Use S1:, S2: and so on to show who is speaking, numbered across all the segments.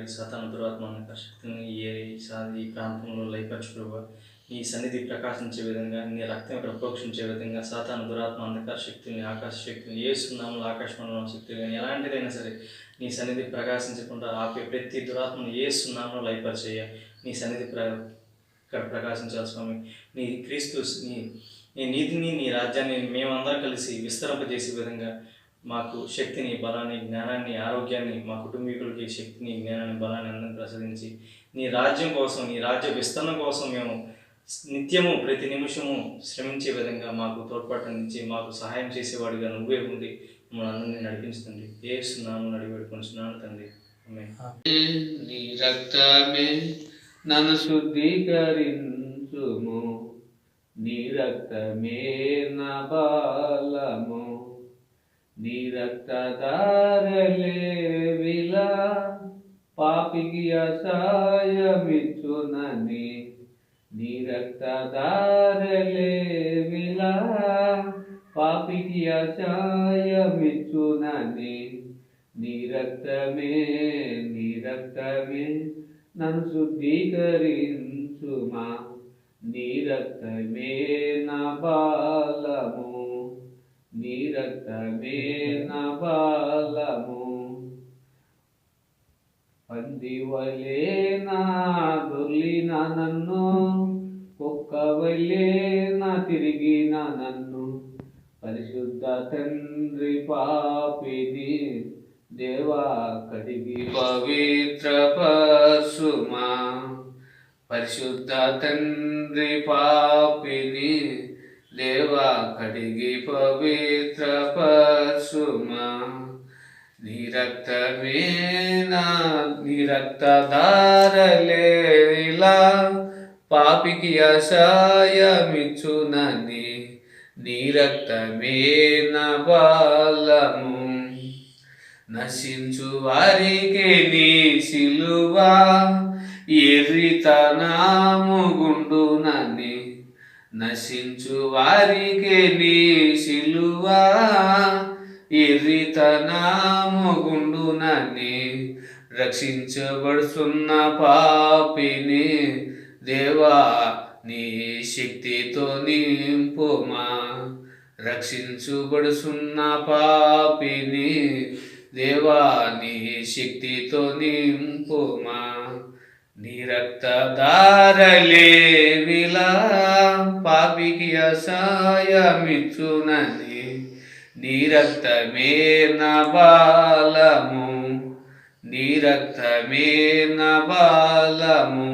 S1: పోరాడి సాతాను దురాత్మ శక్తిని ఈ ప్రాంతంలో లయపరచు ప్రభా. నీ సన్నిధి ప్రకాశించే విధంగా, నీ రక్తం ఇక్కడ ప్రోక్షించే విధంగా సాతాను దురాత్మ అంధకార శక్తిని, ఆకాశ శక్తిని, ఏసునామములో ఆకాశమండలం శక్తి కానీ ఎలాంటిదైనా సరే నీ సన్నిధి ప్రకాశించకుండా ఆపే ప్రతి దురాత్మను ఏసునామములో లయపరిచేయ. నీ సన్నిధి ఇక్కడ ప్రకాశించాలి స్వామి. నీ క్రీస్తు నీ నీతిని, నీ రాజ్యాన్ని మేమందరం కలిసి విస్తరింపజేసే విధంగా మాకు శక్తిని, బలాన్ని, జ్ఞానాన్ని, ఆరోగ్యాన్ని, మా కుటుంబీకులకి శక్తిని, జ్ఞానాన్ని, బలాన్ని అందరిని ప్రసాదించి నీ రాజ్యం కోసం, నీ రాజ్య విస్తరణ కోసం మేము నిత్యము ప్రతి నిమిషము శ్రమించే విధంగా మాకు తోడ్పాటునిచ్చి మాకు సహాయం చేసేవాడిగా నువ్వే ఉండి మమ్మల్ని అందరినీ నడిపించుతుంది. యేసు నామమున అడిగి వేడుకొనుచున్నాను తండ్రి, ఆమేన్.
S2: నీ రక్తమే నన్ను శుద్ధీకరించుము, నీ రక్తమే నా బలము, నీ రక్తధారలే విలా పాపికి అసహాయమిచ్చునని, నీ రక్తధారలే విలా పాపికి అసహాయమిచ్చునని, నీ రక్తమే నన్ను శుద్ధీకరించుమా, నీ రక్తమే నా బలము, నీ రక్తమే నా బలము. పందివలే నా దొర్లిన నన్ను, కుక్కవలే నా తిరిగిన నన్ను, పరిశుద్ధ తండ్రి పాపిని దేవా కడిగి పవిత్రపరచుమా, పరిశుద్ధ తండ్రి పాపిని దేవా కడిగి పవిత్రపరచుమా. నీ రక్తధారలే ఇలా పాపికి అసహాయమిచ్చునని, నీ రక్తమే నా బలము. నశించు వారికి నీ సిలువ ఎర్రితనముగుండునని, నశించు వారికి నీ సిలువ ఎర్రితనముగుండునని, రక్షించబడుతున్న పాపిని దేవా నీ శక్తితో నింపుమా, రక్షించబడుతున్న పాపిని దేవా నీ శక్తితో నింపుమా. నీ రక్తధారలే విలా పాపికి అసహాయమిచ్చునని, నీ రక్తమే నా బలము, నీ రక్తమే నా బలము,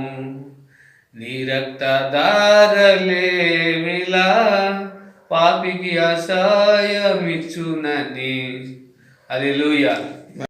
S2: నీ రక్తధారలే విలా పాపికి అసహాయమిచ్చునని. హల్లెలూయా.